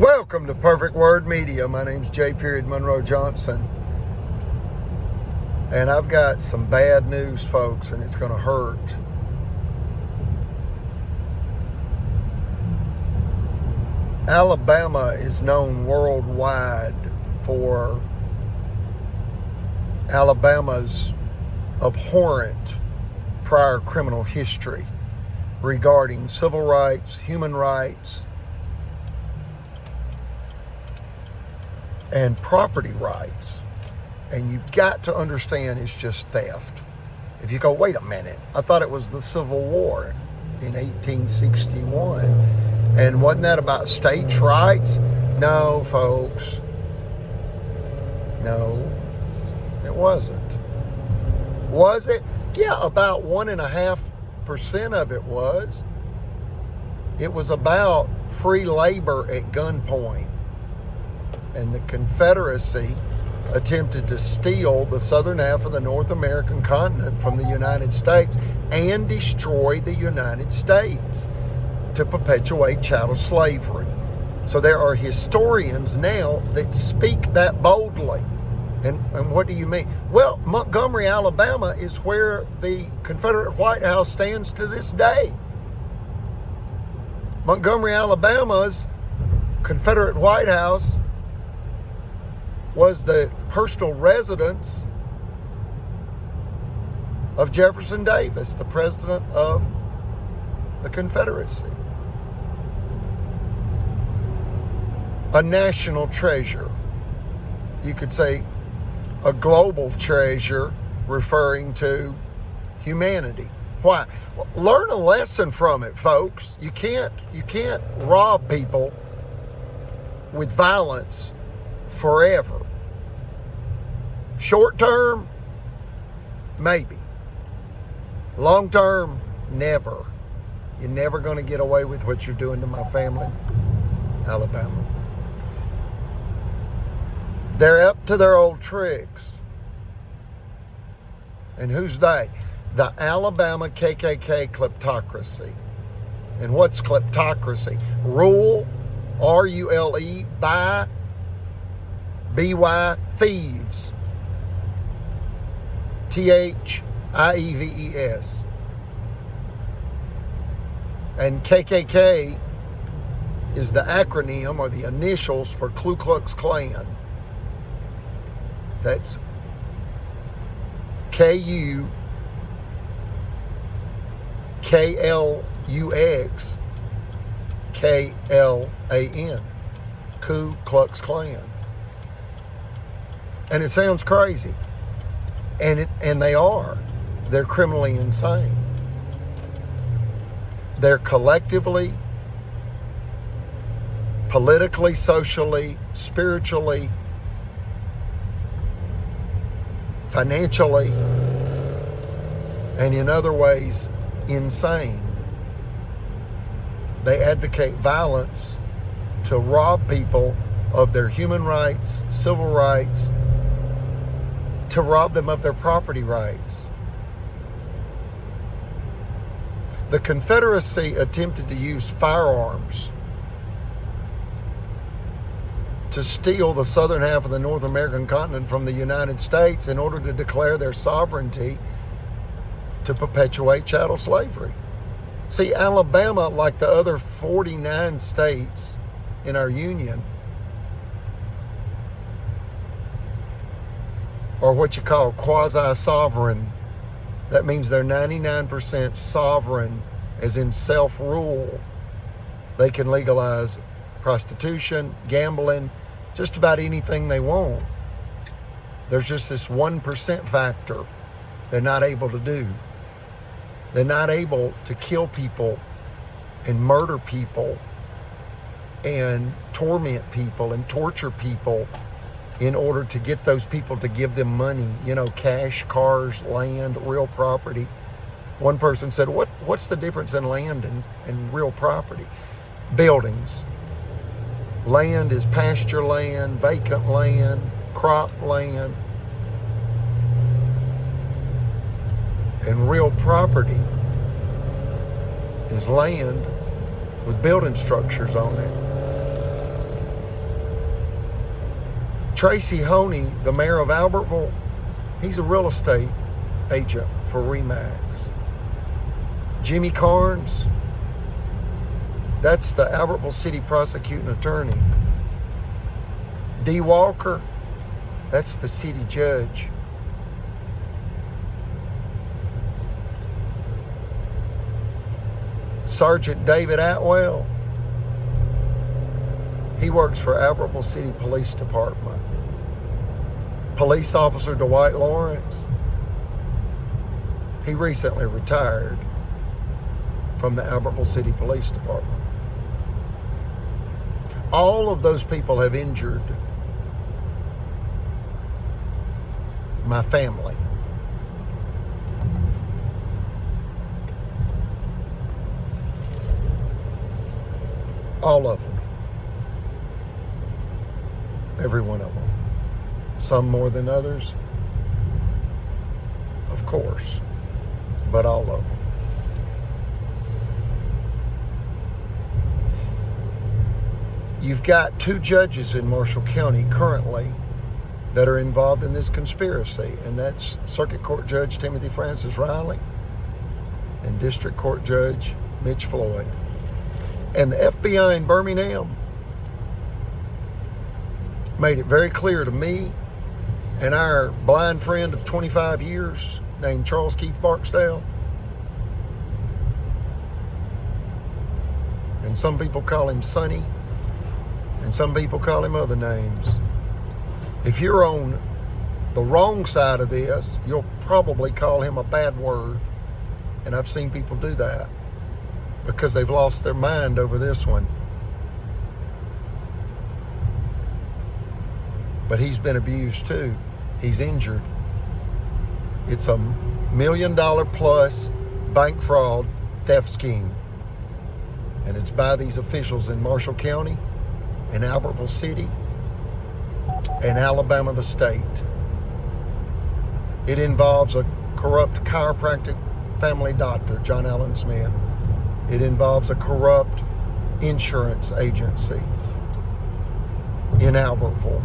Welcome to Perfect Word Media. My name's J. Monroe Johnson. And I've got some bad news, folks, and it's going to hurt. Alabama is known worldwide for Alabama's abhorrent prior criminal history regarding civil rights, human rights, and property rights. And you've got to understand it's just theft. If you go, wait a minute, I thought it was the Civil War in 1861. And wasn't that about states' rights? No, folks. No, it wasn't. Was it? Yeah, about 1.5% of it was. It was about free labor at gunpoint. And the Confederacy attempted to steal the southern half of the North American continent from the United States and destroy the United States to perpetuate chattel slavery. So there are historians now that speak that boldly. And what do you mean? Well, Montgomery, Alabama is where the Confederate White House stands to this day. Montgomery, Alabama's Confederate White House was the personal residence of Jefferson Davis, the president of the Confederacy. A national treasure. You could say a global treasure referring to humanity. Why? Well, learn a lesson from it, folks. You can't rob people with violence forever. Short term, maybe. Long term, never. You're never going to get away with what you're doing to my family, Alabama. They're up to their old tricks. And who's they? The Alabama KKK kleptocracy. And what's kleptocracy? Rule, R-U-L-E, by B-Y, thieves. Thieves. And KKK is the acronym or the initials for Ku Klux Klan. That's K-U-K-L-U-X K-L-A-N. Ku Klux Klan. And it sounds crazy. And they are. They're criminally insane. They're collectively, politically, socially, spiritually, financially, and in other ways, insane. They advocate violence to rob people of their human rights, civil rights, to rob them of their property rights. The Confederacy attempted to use firearms to steal the southern half of the North American continent from the United States in order to declare their sovereignty to perpetuate chattel slavery. See, Alabama, like the other 49 states in our union, or what you call quasi-sovereign. That means they're 99% sovereign, as in self-rule. They can legalize prostitution, gambling, just about anything they want. There's just this 1% factor they're not able to do. They're not able to kill people and murder people and torment people and torture people in order to get those people to give them money, cash, cars, land, real property. One person said, what's the difference in land and real property? Buildings. Land is pasture land, vacant land, crop land. And real property is land with building structures on it. Mayor-HONEA, the mayor of Albertville, he's a real estate agent for RE/MAX. Jimmy Carnes, that's the Albertville City prosecuting attorney. D. Walker, that's the city judge. Sergeant David Atwell, he works for Albertville City Police Department. Police Officer Dwight Lawrence, he recently retired from the Albertville City Police Department. All of those people have injured my family. All of them. Every one of them. Some more than others, of course, but all of them. You've got 2 judges in Marshall County currently that are involved in this conspiracy, and that's Circuit Court Judge Timothy Francis Riley and District Court Judge Mitch Floyd. And the FBI in Birmingham made it very clear to me and our blind friend of 25 years named Charles Keith Barksdale, and some people call him Sonny, and some people call him other names. If you're on the wrong side of this, you'll probably call him a bad word. And I've seen people do that because they've lost their mind over this one. But he's been abused too. He's injured. It's a $1 million plus bank fraud theft scheme. And it's by these officials in Marshall County, in Albertville City, and Alabama, the state. It involves a corrupt chiropractic family doctor, John Allen Smith. It involves a corrupt insurance agency in Albertville.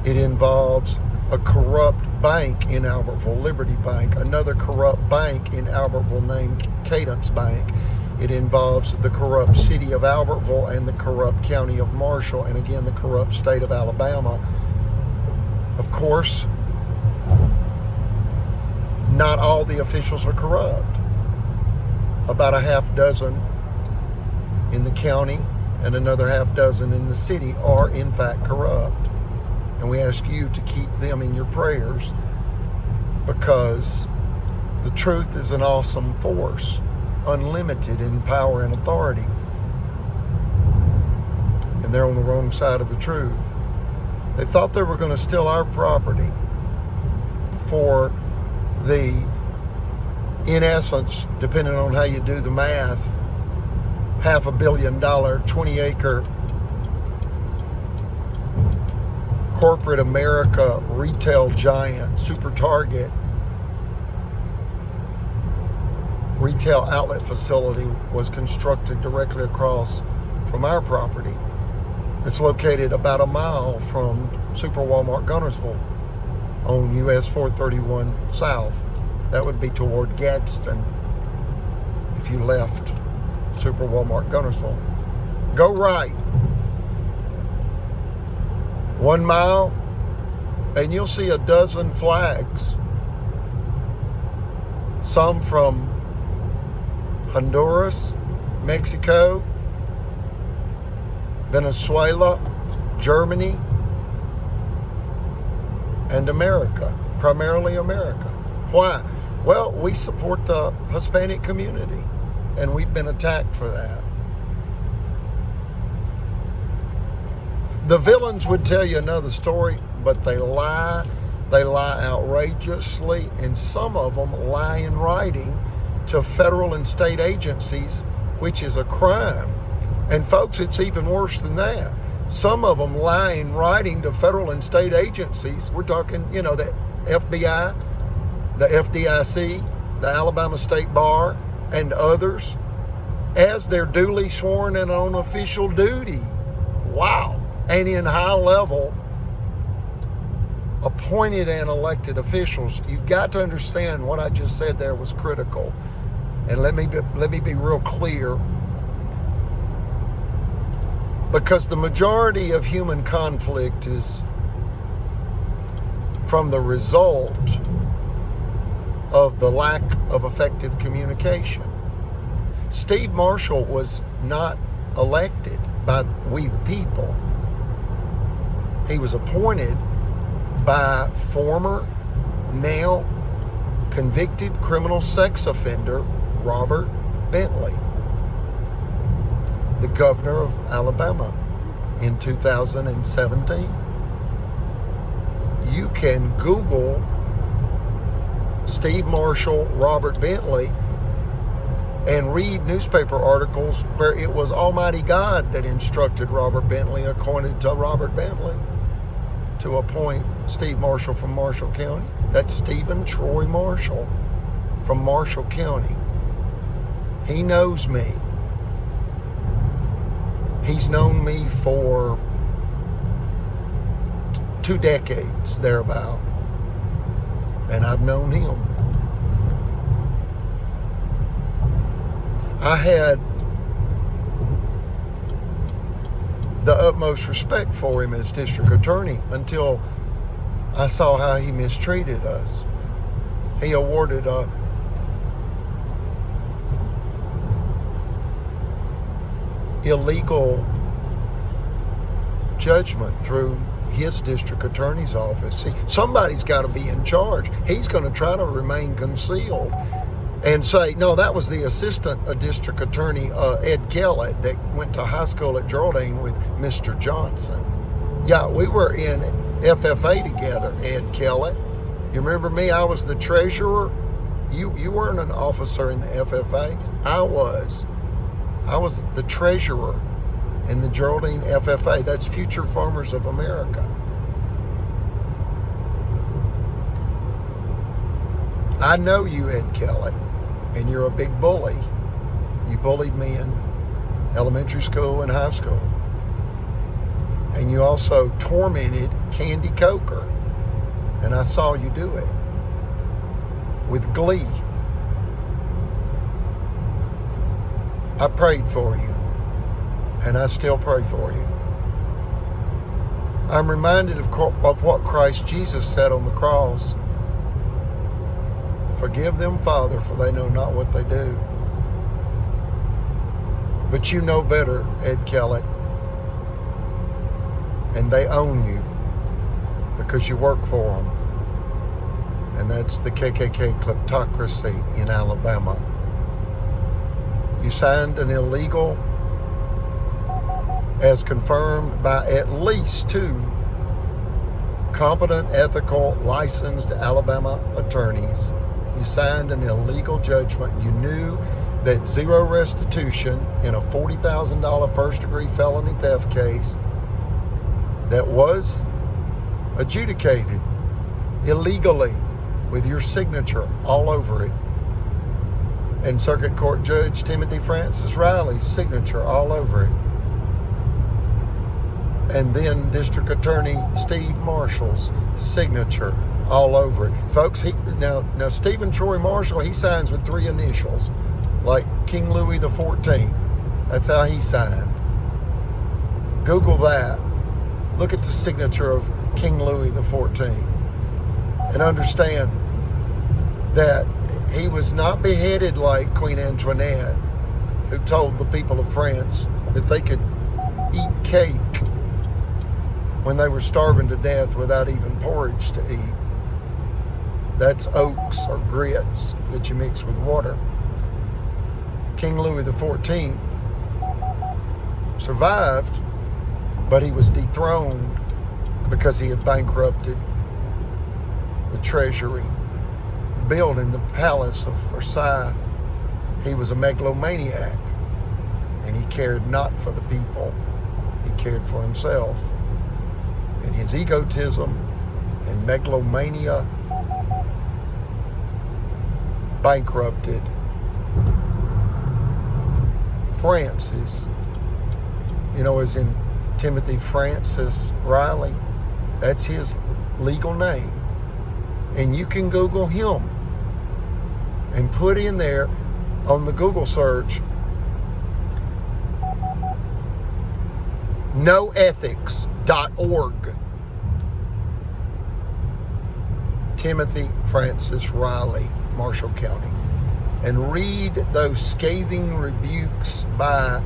It involves a corrupt bank in Albertville, Liberty Bank, another corrupt bank in Albertville named Cadence Bank. It involves the corrupt city of Albertville and the corrupt county of Marshall, and again, the corrupt state of Alabama. Of course, not all the officials are corrupt. About a half dozen in the county and another half dozen in the city are in fact corrupt. And we ask you to keep them in your prayers, because the truth is an awesome force, unlimited in power and authority. And they're on the wrong side of the truth. They thought they were going to steal our property for the, in essence, depending on how you do the math, $500 million, 20-acre corporate America retail giant, Super Target retail outlet facility was constructed directly across from our property. It's located about a mile from Super Walmart Gunnersville on US 431 South. That would be toward Gadsden if you left Super Walmart Gunnersville. Go right 1 mile and you'll see a dozen flags. Some from Honduras, Mexico, Venezuela, Germany, and America, primarily America. Why? Well, we support the Hispanic community, and we've been attacked for that. The villains would tell you another story, but they lie. They lie outrageously, and some of them lie in writing to federal and state agencies, which is a crime. And folks, it's even worse than that. Some of them lie in writing to federal and state agencies. We're talking, you know, the FBI, the FDIC, the Alabama State Bar, and others, as they're duly sworn and on official duty. Wow. And in high level appointed and elected officials. You've got to understand what I just said there was critical. And let me be real clear. Because the majority of human conflict is from the result of the lack of effective communication. Steve Marshall was not elected by we the people. He was appointed by former, now convicted criminal sex offender Robert Bentley, the governor of Alabama in 2017. You can Google Steve Marshall, Robert Bentley, and read newspaper articles where it was Almighty God that instructed Robert Bentley, according to Robert Bentley, to appoint Steve Marshall from Marshall County. That's Stephen Troy Marshall from Marshall County. He knows me. He's known me for 2 decades, thereabout. And I've known him. I had the utmost respect for him as district attorney until I saw how he mistreated us. He awarded a illegal judgment through his district attorney's office. See, somebody's got to be in charge. He's going to try to remain concealed and say, no, that was the assistant district attorney, Ed Kellett, that went to high school at Geraldine with Mr. Johnson. Yeah, we were in FFA together, Ed Kellett. You remember me? I was the treasurer. You weren't an officer in the FFA. I was the treasurer in the Geraldine FFA. That's Future Farmers of America. I know you, Ed Kelly, and you're a big bully. You bullied me in elementary school and high school. And you also tormented Candy Coker. And I saw you do it with glee. I prayed for you, and I still pray for you. I'm reminded of what Christ Jesus said on the cross. Forgive them, Father, for they know not what they do. But you know better, Ed Kellett, and they own you because you work for them. And that's the KKK kleptocracy in Alabama. You signed an illegal, as confirmed by at least 2 competent, ethical, licensed Alabama attorneys. You signed an illegal judgment. You knew that zero restitution in a $40,000 first-degree felony theft case that was adjudicated illegally with your signature all over it, and Circuit Court Judge Timothy Francis Riley's signature all over it, and then District Attorney Steve Marshall's signature all over it. Folks, now Stephen Troy Marshall, he signs with 3 initials, like King Louis XIV. That's how he signed. Google that. Look at the signature of King Louis XIV and understand that he was not beheaded like Queen Antoinette, who told the people of France that they could eat cake when they were starving to death without even porridge to eat. That's oats or grits that you mix with water. King Louis XIV survived, but he was dethroned because he had bankrupted the treasury built in the palace of Versailles. He was a megalomaniac, and he cared not for the people. He cared for himself. And his egotism and megalomania bankrupted Francis, as in Timothy Francis Riley. That's his legal name. And you can Google him and put in there on the Google search, noethics.org. Timothy Francis Riley, Marshall County. And read those scathing rebukes by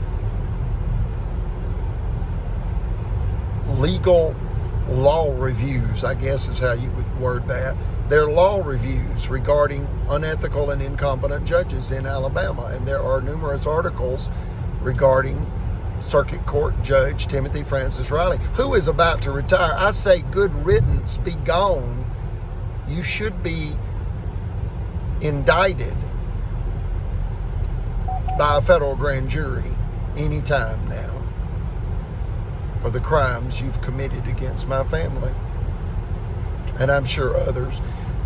legal law reviews, I guess is how you would word that. They're law reviews regarding unethical and incompetent judges in Alabama. And there are numerous articles regarding Circuit Court Judge Timothy Francis Riley, who is about to retire. I say good riddance, be gone. You should be indicted by a federal grand jury anytime now for the crimes you've committed against my family, and I'm sure others.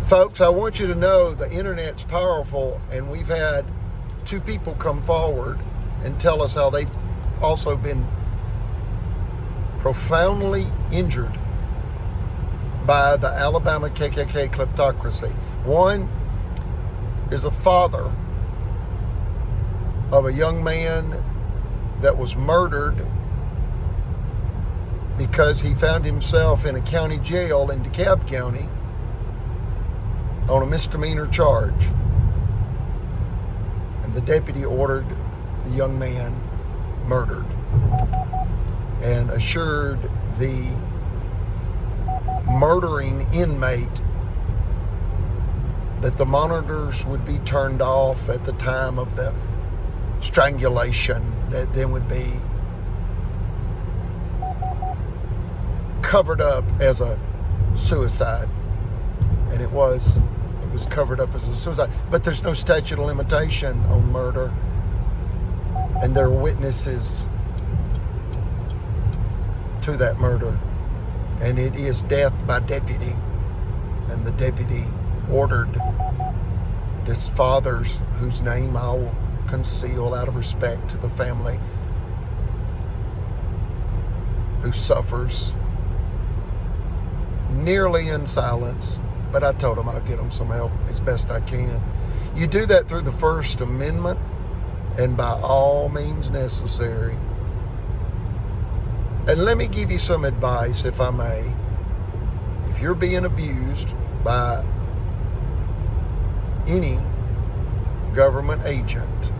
Folks, I want you to know the internet's powerful, and we've had 2 people come forward and tell us how they've also been profoundly injured by the Alabama KKK kleptocracy. One is a father of a young man that was murdered because he found himself in a county jail in DeKalb County on a misdemeanor charge. And the deputy ordered the young man murdered and assured the murdering inmate that the monitors would be turned off at the time of the strangulation, that then would be covered up as a suicide. And it was covered up as a suicide. But there's no statute of limitation on murder, and there are witnesses to that murder, and it is death by deputy. And the deputy ordered this father's, whose name I will conceal out of respect to the family who suffers nearly in silence, but I told him I'll get him some help as best I can. You do that through the First Amendment, and by all means necessary. And let me give you some advice, if I may. If you're being abused by any government agent,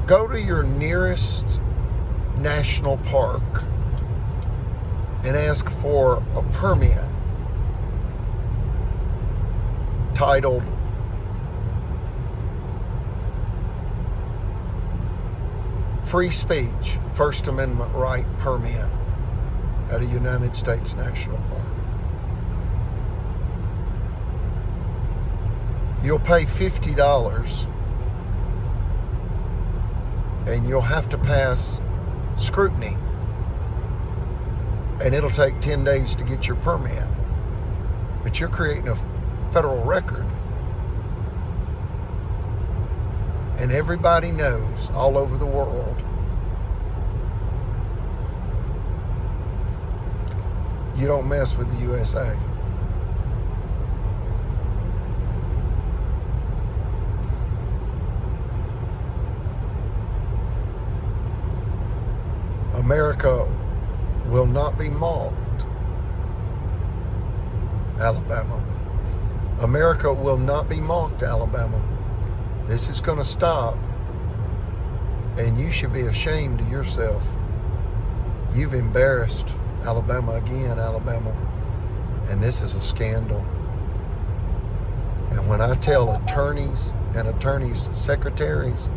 go to your nearest national park and ask for a permit titled Free Speech, First Amendment Right Permit at a United States National Park. You'll pay $50 and you'll have to pass scrutiny, and it'll take 10 days to get your permit, but you're creating a federal record, and everybody knows all over the world you don't mess with the USA. America will not be mocked, Alabama. America will not be mocked, Alabama. This is going to stop, and you should be ashamed of yourself. You've embarrassed Alabama again, Alabama, and this is a scandal. And when I tell attorneys and attorneys' secretaries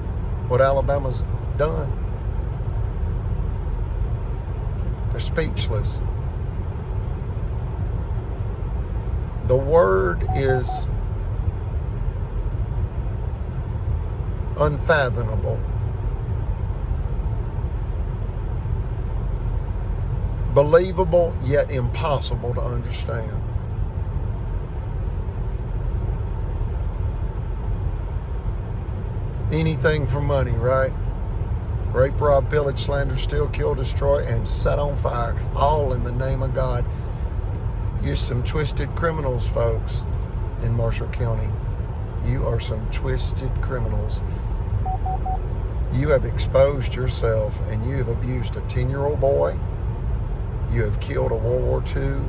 what Alabama's done, they're speechless. The word is unfathomable. Believable, yet impossible to understand. Anything for money, right? Rape, rob, pillage, slander, steal, kill, destroy, and set on fire. All in the name of God. You're some twisted criminals, folks, in Marshall County. You are some twisted criminals. You have exposed yourself and you have abused a 10-year-old boy. You have killed a World War II,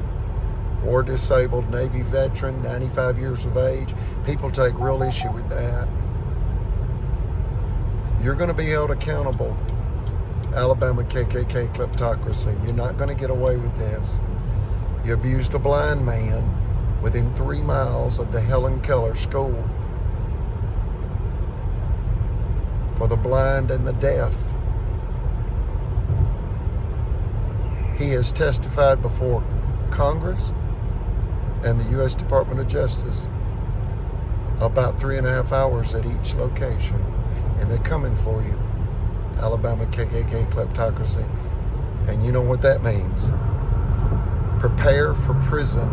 war-disabled Navy veteran, 95 years of age. People take real issue with that. You're going to be held accountable. Alabama KKK kleptocracy. You're not going to get away with this. You abused a blind man within 3 miles of the Helen Keller School for the blind and the deaf. He has testified before Congress and the U.S. Department of Justice about 3.5 hours at each location. And they're coming for you. Alabama KKK kleptocracy. And you know what that means. Prepare for prison.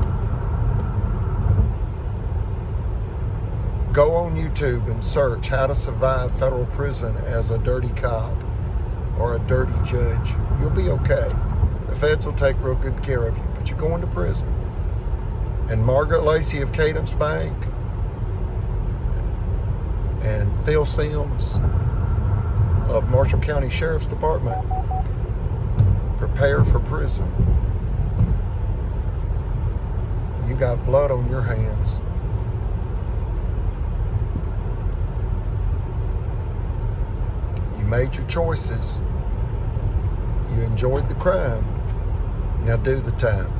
Go on YouTube and search how to survive federal prison as a dirty cop or a dirty judge. You'll be okay. The feds will take real good care of you, but you're going to prison. And Margaret Lacey of Cadence Bank and Phil Sims of Marshall County Sheriff's Department, prepare for prison. You got blood on your hands. You made your choices. You enjoyed the crime. Now do the time.